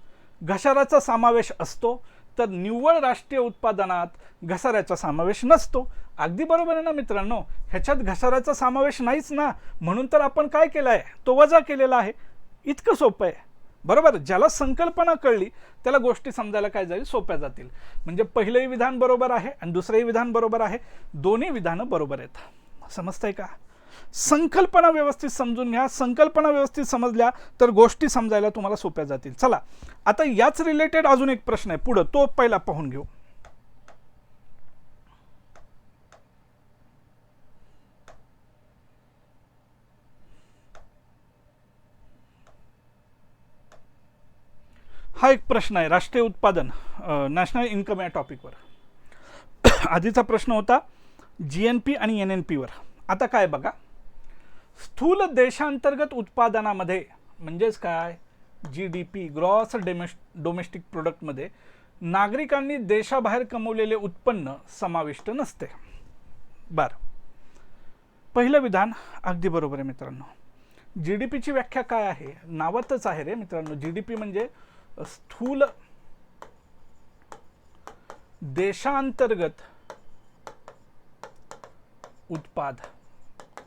घसाऱ्याचा समावेश असतो, तर निव्वळ राष्ट्रीय उत्पादनात घसाऱ्याचा समावेश नसतो. अगदी बरोबर आहे ना मित्रांनो, ह्याच्यात घसाऱ्याचा समावेश नाहीच ना, म्हणून तर आपण काय केलं आहे, तो वजा केलेला आहे. इतकं सोपं आहे. बरोबर, ज्याला संकल्पना कळली त्याला गोष्टी समजायला काय जाईल, सोप्या जातील. म्हणजे पहिलंही विधान बरोबर आहे आणि दुसरंही विधान बरोबर आहे. दोन्ही विधानं बरोबर आहेत. समजतंय का? संकल्पना व्यवस्थित समजून घ्या. संकल्पना व्यवस्थित समजल्या तर गोष्टी समजायला तुम्हाला सोप्या जातील. चला, आता याच रिलेटेड अजून एक प्रश्न आहे पुढे, तो पहिला पाहून घेऊ. हा एक प्रश्न आहे, राष्ट्रीय उत्पादन, नॅशनल इन्कम या टॉपिकवर. आधीचा प्रश्न होता GNP आणि NNP वर. आता काय बघा, स्थूल देशांतर्गत उत्पादनामध्ये म्हणजेच काय, GDP ग्रॉस डोमेस्टिक प्रोडक्टमध्ये नागरिकांनी देशाबाहेर कमवलेले उत्पन्न समाविष्ट नसते. बरं, पहिलं विधान अगदी बरोबर आहे मित्रांनो. GDP ची व्याख्या काय आहे, नावातच आहे रे मित्रांनो. GDP म्हणजे स्थूल देशांतर्गत उत्पाद.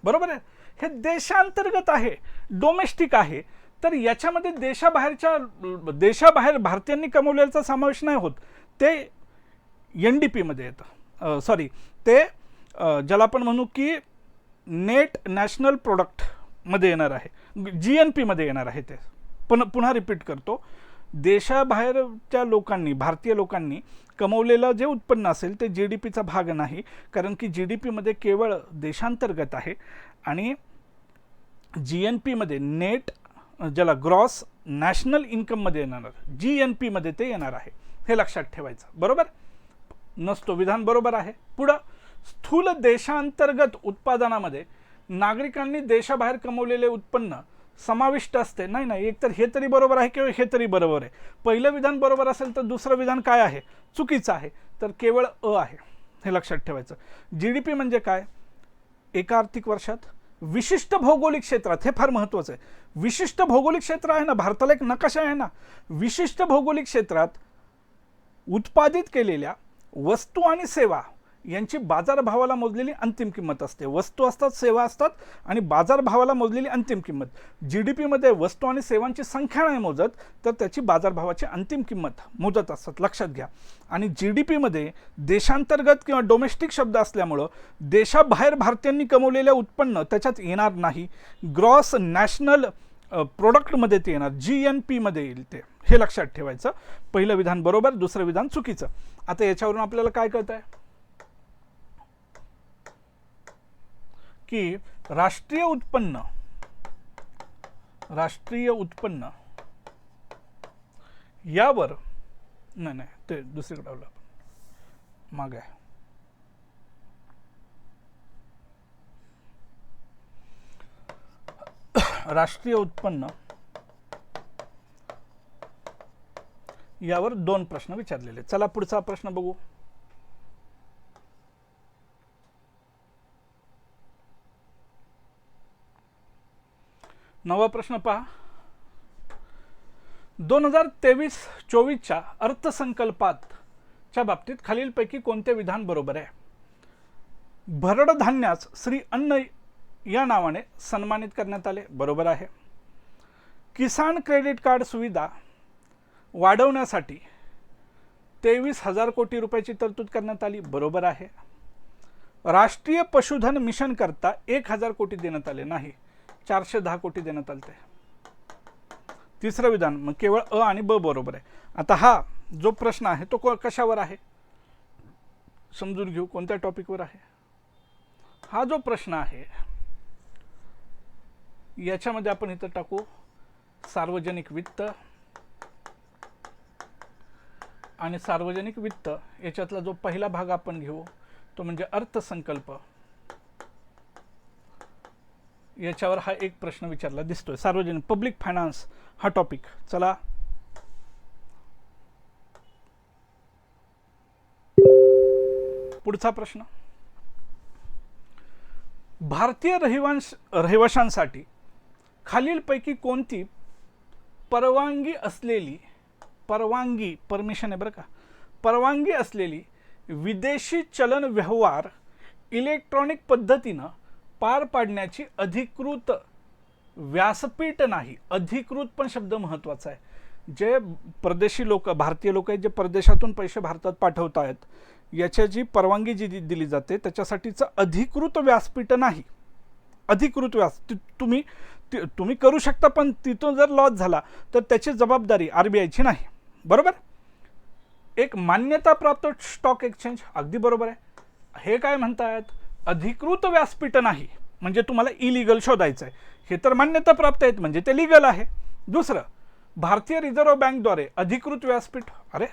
बरोबर आहे, हे देशांतर्गत आहे, डोमेस्टिक आहे, तर याच्यामध्ये देशाबाहेर भारतीयांनी कमवलेल्याचा समावेश नाही होत. ते NDP मध्ये येतं. सॉरी, ते ज्याला आपण म्हणू की नेट नॅशनल प्रोडक्ट मध्ये येणार आहे, GNP मध्ये येणार आहे. ते पुन्हा रिपीट करतो, देशाबाहेरच्या लोकांनी, भारतीय लोकांनी कमवलेलं जे उत्पन्न असेल ते GDPचा भाग नाही, कारण की GDP मध्ये केवळ देशांतर्गत आहे. आणि GNP मध्ये नेट, ज्याला ग्रॉस नॅशनल इन्कम मध्ये येणार, GNP मध्ये ते येणार आहे. हे लक्षात ठेवायचं. बरोबर, नसतो. विधान बरोबर आहे. पुढं, स्थूल देशांतर्गत उत्पादनामध्ये नागरिकांनी देशाबाहेर कमवलेले उत्पन्न समाविष्ट असते. नाही नाही, एकतर हे तरी बरोबर आहे किंवा हे तरी बरोबर आहे. पहिलं विधान बरोबर असेल तर दुसरं विधान काय आहे, चुकीचं आहे. तर केवळ अ आहे, हे लक्षात ठेवायचं. GDP म्हणजे काय, एका आर्थिक वर्षात विशिष्ट भौगोलिक क्षेत्रात, हे फार महत्त्वाचं आहे. विशिष्ट भौगोलिक क्षेत्र आहे ना, भारताला एक नकाशा आहे ना, विशिष्ट भौगोलिक क्षेत्रात उत्पादित केलेल्या वस्तू आणि सेवा यांची बाजारभावाला मोजलेली अंतिम किंमत असते. वस्तू असतात, सेवा असतात आणि बाजारभावाला मोजलेली अंतिम किंमत. GDP मध्ये वस्तू आणि सेवांची संख्या नाही मोजत, तर त्याची बाजारभावाची अंतिम किंमत मोजत असतात, लक्षात घ्या. आणि GDP मध्ये देशांतर्गत किंवा डोमेस्टिक शब्द असल्यामुळं देशाबाहेर भारतीयांनी कमवलेलं उत्पन्न त्याच्यात येणार नाही. ग्रॉस नॅशनल प्रोडक्टमध्ये ते येणार, GNP मध्ये येईल ते, हे लक्षात ठेवायचं. पहिलं विधान बरोबर, दुसरं विधान चुकीचं. आता याच्यावरून आपल्याला काय कळतंय की राष्ट्रीय उत्पन्न यावर, नाही नाही ते दुसरीकडे आलं, मागे आहे. राष्ट्रीय उत्पन्न यावर 2 प्रश्न विचारलेले. चला पुढचा प्रश्न बघू. नवा प्रश्न पहा. 2023-24च्या अर्थसंकल्पाच्या बाबतीत खालीलपैकी कोणते विधान बरोबर आहे. भरड धान्यास श्री अन्न या नावाने सन्मानित करण्यात आले, बरोबर आहे. किसान क्रेडिट कार्ड सुविधा वाढवण्यासाठी 23,000 कोटी रुपयाची तरतूद करण्यात आली, बरोबर आहे. राष्ट्रीय पशुधन मिशन करता 1,000 कोटी देण्यात आले नाही, 410 कोटी देण्यात आले. तिसरं विधान, मग केवळ अ आणि ब बरोबर आहे. आता हा जो प्रश्न आहे तो कशावर आहे समजून घेऊ, कोणत्या टॉपिकवर आहे. हा जो प्रश्न आहे याच्यामध्ये आपण इथं टाकू सार्वजनिक वित्त आणि सार्वजनिक वित्त याच्यातला जो पहिला भाग आपण घेऊ तो म्हणजे अर्थसंकल्प. याच्यावर हा एक प्रश्न विचारला दिसतोय, सार्वजनिक पब्लिक फायनान्स हा टॉपिक. चला पुढचा प्रश्न. भारतीय रहिवाशांसाठी खालीलपैकी कोणती परवानगी असलेली विदेशी चलन व्यवहार इलेक्ट्रॉनिक पद्धतीनं पार पाडण्याची अधिकृत व्यासपीठ नाही. अधिकृत पण शब्द महत्त्वाचा आहे. जे परदेशी लोक, भारतीय लोक आहेत जे परदेशातून पैसे भारतात पाठवत आहेत, याची परवानगी जी दिली जाते त्याच्यासाठीचं अधिकृत व्यासपीठ नाही. अधिकृत तुम्ही करू शकता, पण तिथून जर लॉस झाला तर त्याची जबाबदारी RBIची नाही, बरोबर. एक मान्यताप्राप्त स्टॉक एक्सचेंज, अगदी बरोबर आहे. हे काय म्हणतात, अधिकृत व्यासपीठ नाही म्हणजे तुम्हाला इलिगल शोधायचं आहे. हे तर मान्यता प्राप्त आहेत म्हणजे ते लीगल आहे. दुसरं, भारतीय रिझर्व्ह बँकद्वारे अधिकृत व्यासपीठ, अरे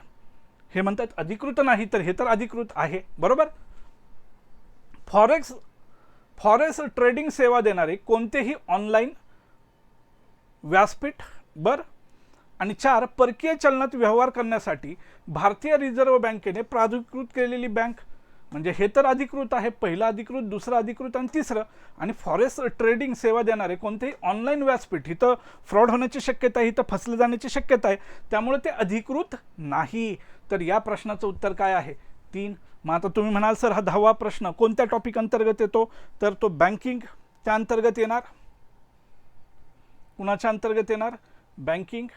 हे म्हणतात अधिकृत नाही तर हे तर अधिकृत आहे, बरोबर. फॉरेक्स ट्रेडिंग सेवा देणारे कोणतेही ऑनलाईन व्यासपीठ, बर. आणि 4, परकीय चलनात व्यवहार करण्यासाठी भारतीय रिझर्व्ह बँकेने प्राधिकृत केलेली बँक, म्हणजे हे तर अधिकृत आहे, पहिलं अधिकृत, दुसरं अधिकृत आणि तिसरं. आणि फॉरेक्स ट्रेडिंग सेवा देणारे कोणतेही ऑनलाईन व्यासपीठ, इथं फ्रॉड होण्याची शक्यता आहे, इथं फसले जाण्याची शक्यता आहे, त्यामुळे ते अधिकृत नाही. तर या प्रश्नाचं उत्तर काय आहे, 3. मग आता तुम्ही म्हणाल सर हा 10वा प्रश्न कोणत्या टॉपिक अंतर्गत येतो, तर तो बँकिंग त्या अंतर्गत येणार. कुणाच्या अंतर्गत येणार, बँकिंग.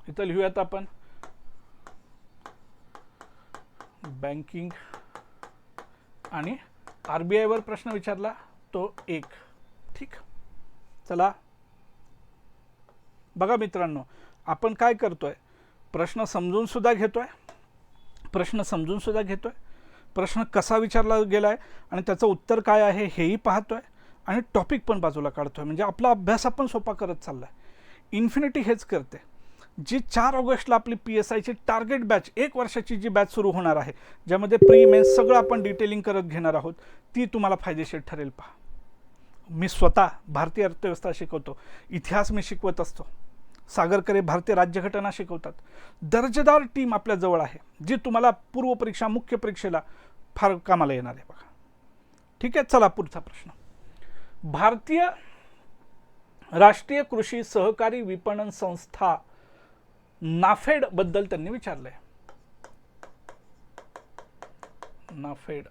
इथं लिहूयात आपण बँकिंग. आणि RBI वर प्रश्न विचारला तो 1, ठीक. चला बघा मित्रांनो, आपण काय करतोय, प्रश्न समजून सुद्धा घेतोय, प्रश्न कसा विचारला गेलाय आणि त्याचं उत्तर काय आहे हेही पाहतोय आणि टॉपिक पण बाजूला काढतोय. म्हणजे आपला अभ्यास आपण सोपा करत चाललाय. इन्फिनिटी हेच करते. जी 4 ऑगस्टला आपली PSIची टार्गेट बॅच 1 वर्षाची जी बॅच सुरू होणार आहे, ज्यामध्ये प्री मेन्स सगळं आपण डिटेलिंग करत घेणार आहोत, ती तुम्हाला फायदेशीर ठरेल. पहा, मी स्वतः भारतीय अर्थव्यवस्था शिकवतो, इतिहास मी शिकवत असतो, सागरकरे भारतीय राज्यघटना शिकवतात. दर्जेदार टीम आपल्याजवळ आहे, जी तुम्हाला पूर्वपरीक्षा मुख्य परीक्षेला फार कामाला येणार आहे. बघा, ठीक आहे. चला पुढचा प्रश्न. भारतीय राष्ट्रीय कृषी सहकारी विपणन संस्था नाफेड बद्दल त्यांनी विचारलंय. नाफेड,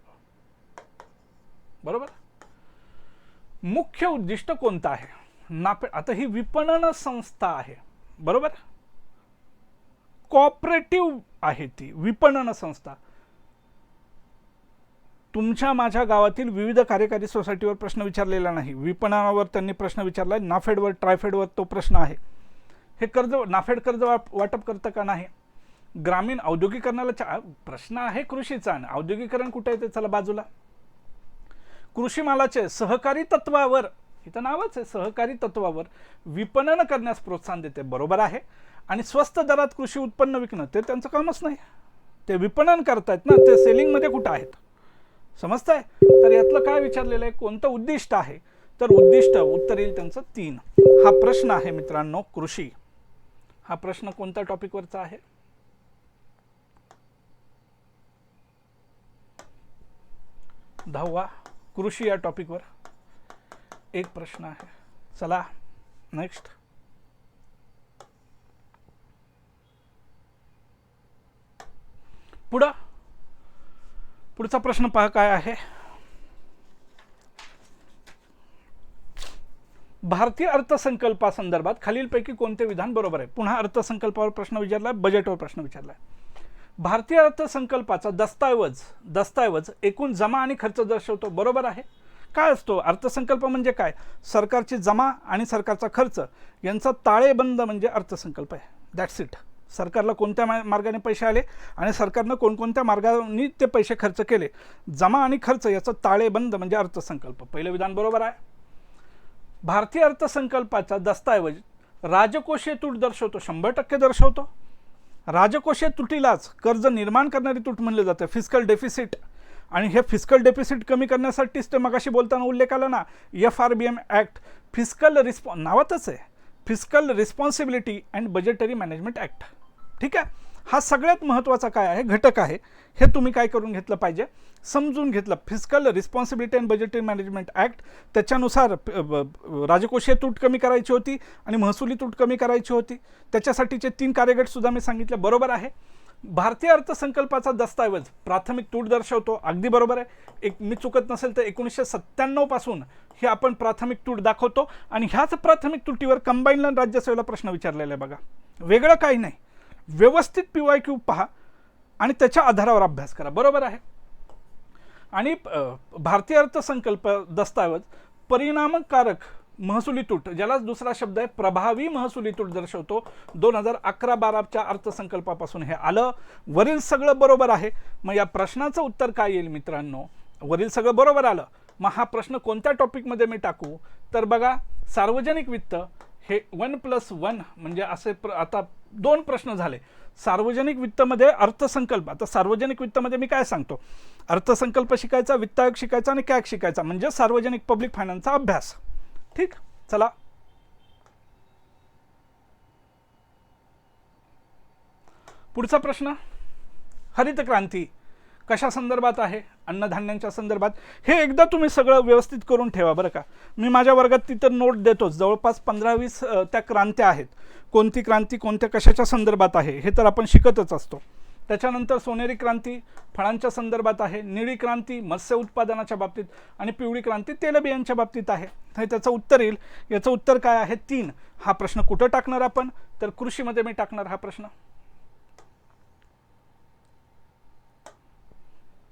बरोबर. मुख्य उद्दिष्ट कोणतं आहे नाफेड? आता ही विपणन संस्था आहे, बरोबर. कोऑपरेटिव्ह आहे ती विपणन संस्था. तुमच्या माझ्या गावातील विविध कार्यकारी सोसायटीवर प्रश्न विचारलेला नाही, विपणनावर त्यांनी प्रश्न विचारलाय. नाफेडवर ट्रायफेडवर तो प्रश्न आहे. हे कर्ज नाफेड कर्ज वाटप करतं का नाही? ग्रामीण औद्योगिकरणाला प्रश्न आहे कृषीचा. औद्योगिकरण कुठे येते? चला बाजूला. कृषी मालाचे सहकारी तत्वावर, इथं नावच आहे सहकारी तत्वावर, विपणन करण्यास प्रोत्साहन देते, बरोबर आहे. आणि स्वस्त दरात कृषी उत्पन्न विकणं ते त्यांचं कामच नाही, ते विपणन करतायत ना, ते सेलिंग मध्ये कुठं आहेत? समजताय? तर यातलं काय विचारलेलं आहे, कोणतं उद्दिष्ट आहे? तर उद्दिष्ट उत्तर येईल त्यांचं 3. हा प्रश्न आहे मित्रांनो कृषी. हा प्रश्न कोणत्या टॉपिकवरचा आहे? दहावा, कृषी या टॉपिकवर एक प्रश्न आहे. चला नेक्स्ट. पुढचा प्रश्न पहा काय आहे. भारतीय अर्थसंकल्पासंदर्भात खालीलपैकी कोणते विधान बरोबर आहे? पुन्हा अर्थसंकल्पावर प्रश्न विचारलाय, बजेटवर प्रश्न विचारलाय. भारतीय अर्थसंकल्पाचा दस्तावेज एकूण जमा आणि खर्च दर्शवतो, बरोबर आहे. काय असतो अर्थसंकल्प म्हणजे काय? सरकारची जमा आणि सरकारचा खर्च यांचा ताळेबंद म्हणजे अर्थसंकल्प आहे. That's it. सरकारला कोणत्या मार्गाने पैसे आले आणि सरकारनं कोणकोणत्या मार्गाने ते पैसे खर्च केले, जमा आणि खर्च याचा ताळेबंद म्हणजे अर्थसंकल्प. पहिलं विधान बरोबर आहे. भारतीय अर्थसंकल्पाचा दस्तावेज राजकोषीय तूट दर्शवतो, 100% दर्शवतो. राजकोषीय तुटीलाच कर्ज निर्माण करणारी तूट म्हणले जाते, फिस्कल डेफिसिट. आणि हे फिस्कल डेफिसिट कमी करण्यासाठीच ते मगाशी बोलताना उल्लेख आला ना, FRBM ॲक्ट, फिस्कल नावातच आहे, fiscal responsibility and budgetary management act. ठीक आहे. हा सगळ्यात महत्त्वाचा काय आहे घटक आहे, हे तुम्ही काय करून घेतलं पाहिजे, समजून घेतलं. Fiscal responsibility and budgetary management act, त्याच्यानुसार राजकोषीय तूट कमी करायची होती आणि महसुली तूट कमी करायची होती. त्याच्यासाठीचे 3 कार्यगट सुद्धा मी सांगितले, बरोबर आहे. भारतीय अर्थसंकल्पाचा दस्तावेज प्राथमिक तूट दर्शवतो, अगदी बरोबर आहे. मी चुकत नसेल तर 1997 पासून हे आपण प्राथमिक तूट दाखवतो आणि ह्याच प्राथमिक तुटीवर कंबाईन राज्यसेवेला प्रश्न विचारलेला आहे. बघा, वेगळं काही नाही. व्यवस्थित PYQ पहा आणि त्याच्या आधारावर अभ्यास करा, बरोबर आहे. आणि भारतीय अर्थसंकल्प दस्तावेज परिणामकारक महसुली तूट, ज्याला दुसरा शब्द आहे प्रभावी महसुली तूट दर्शवतो. 2011-12च्या अर्थसंकल्पापासून हे आलं. वरील सगळं बरोबर आहे. मग या प्रश्नाचं उत्तर काय येईल मित्रांनो? वरील सगळं बरोबर आलं, मग हा प्रश्न कोणत्या टॉपिकमध्ये मी टाकू? तर बघा, सार्वजनिक वित्त हे 1+1 म्हणजे असे आता 2 प्रश्न झाले. सार्वजनिक वित्तमध्ये अर्थसंकल्प. आता सार्वजनिक वित्तमध्ये मी काय सांगतो, अर्थसंकल्प शिकायचा, वित्त आयोग शिकायचा आणि कॅग शिकायचा, म्हणजे सार्वजनिक पब्लिक फायनान्सचा अभ्यास. ठीक. चला पुढचा प्रश्न. हरित क्रांती कशा संदर्भात आहे? अन्नधान्यांच्या संदर्भात. हे एकदा तुम्ही सगळं व्यवस्थित करून ठेवा बरं का. मी माझ्या वर्गात तिथं नोट देतोच. जवळपास 15-20 त्या क्रांत्या आहेत. कोणती क्रांती कोणत्या कशाच्या संदर्भात आहे हे तर आपण शिकतच असतो. त्याच्यानंतर सोनेरी क्रांती फळांच्या संदर्भात आहे, निळी क्रांती मत्स्य उत्पादनाच्या बाबतीत आणि पिवळी क्रांती तेलबियांच्या बाबतीत आहे. हे त्याचं उत्तर येईल. याचं उत्तर काय आहे? 3. हा प्रश्न कुठं टाकणार आपण? तर कृषीमध्ये मी टाकणार हा प्रश्न.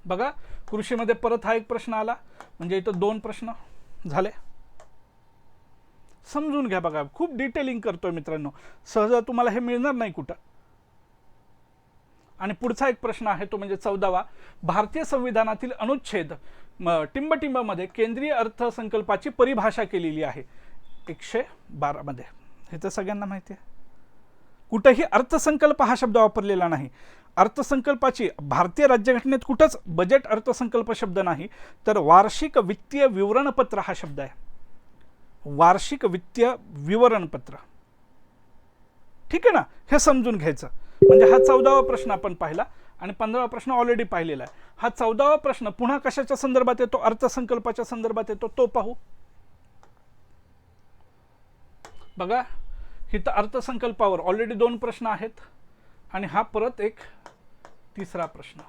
बघा, कृषीमध्ये परत हा एक प्रश्न आला, म्हणजे इथं 2 प्रश्न झाले. समजून घ्या. बघा, खूप डिटेलिंग करतोय मित्रांनो, सहज तुम्हाला हे मिळणार नाही कुठं. आणि पुढचा एक प्रश्न आहे तो म्हणजे 14वा. भारतीय संविधानातील अनुच्छेद टिंबटिंब मध्ये केंद्रीय अर्थसंकल्पाची परिभाषा केलेली आहे 112 मध्ये. हे तर सगळ्यांना माहिती आहे. कुठेही अर्थसंकल्प हा शब्द वापरलेला नाही. अर्थसंकल्पाची भारतीय राज्यघटनेत कुठंच बजेट अर्थसंकल्प शब्द नाही, तर वार्षिक वित्तीय विवरणपत्र हा शब्द आहे. वार्षिक वित्तीय विवरणपत्र. ठीक आहे ना, हे समजून घ्यायचं. म्हणजे हा 14वा प्रश्न आपण पाहिला आणि 15वा प्रश्न ऑलरेडी पाहिलेला आहे. हा 14वा प्रश्न पुन्हा कशाच्या संदर्भात येतो? अर्थसंकल्पाच्या संदर्भात येतो. तो पाहू. बघा, इथं अर्थसंकल्पावर ऑलरेडी 2 प्रश्न आहेत आणि हा परत एक तिसरा प्रश्न.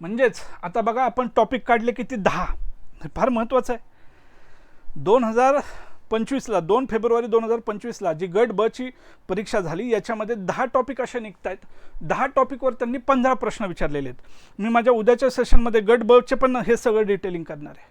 म्हणजेच आता बघा, आपण टॉपिक काढले किती? 10. हे फार महत्त्वाचं आहे. 2025ला 2 फेब्रुवारी 2025ला जी गट ब ची परीक्षा झाली, याच्यामध्ये 10 टॉपिक असे निघत आहेत. 10 टॉपिकवर त्यांनी 15 प्रश्न विचारलेले आहेत. मी माझ्या उद्याच्या सेशनमध्ये गट ब चे पण हे सगळं डिटेलिंग करणार आहे.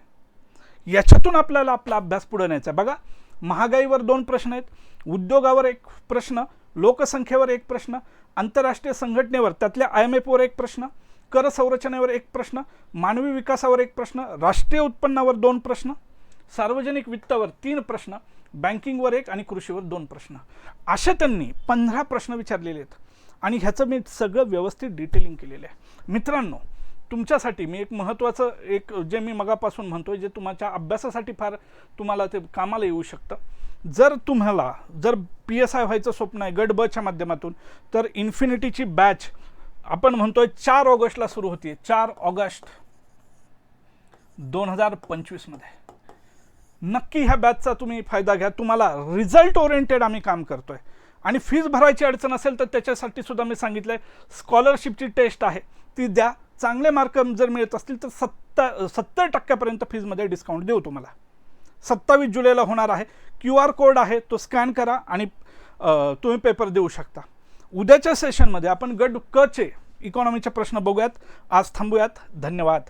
याच्यातून आपल्याला आपला अभ्यास पुढे न्यायचा. बघा, महागाईवर 2 प्रश्न आहेत, उद्योगावर 1 प्रश्न, लोकसंख्येवर 1 प्रश्न, आंतरराष्ट्रीय संघटनेवर त्यातल्या IMF वर 1 प्रश्न, कर संरचनेवर 1 प्रश्न, मानवी विकासावर 1 प्रश्न, राष्ट्रीय उत्पन्नावर 2 प्रश्न, सार्वजनिक वित्तावर 3 प्रश्न, बँकिंगवर 1 आणि कृषीवर 2 प्रश्न. असे त्यांनी 15 प्रश्न विचारलेले आहेत आणि ह्याचं मी सगळं व्यवस्थित डिटेलिंग केलेलं आहे. मित्रांनो, तुमच्यासाठी मी एक महत्त्वाचं जे मी मगापासून म्हणतोय, जे तुमच्या अभ्यासासाठी फार तुम्हाला ते कामाला येऊ शकतं. जर तुम्हाला PSI व्हायचं स्वप्न आहे गट ब च्या माध्यमातून, तर इन्फिनिटीची बॅच आपण म्हणतोय 4 ऑगस्टला सुरू होती. 4 ऑगस्ट 2025 मध्ये नक्की ह्या बॅचचा तुम्ही फायदा घ्या. तुम्हाला रिझल्ट ओरिएंटेड आम्ही काम करतोय आणि फीज भरायची अडचण असेल तर त्याच्यासाठी सुद्धा मी सांगितलंय स्कॉलरशिपची टेस्ट आहे, ती द्या. चांगले मार्क जर मिळत असतील तर 70% फीजमध्ये डिस्काउंट देऊ तुम्हाला. 27 जुलैला होणार आहे. QR कोड आहे, तो स्कॅन करा आणि तुम्ही पेपर देऊ शकता. उद्याच्या सेशनमध्ये आपण गट क चे इकॉनॉमीचे प्रश्न बघूयात. आज थांबूयात. धन्यवाद.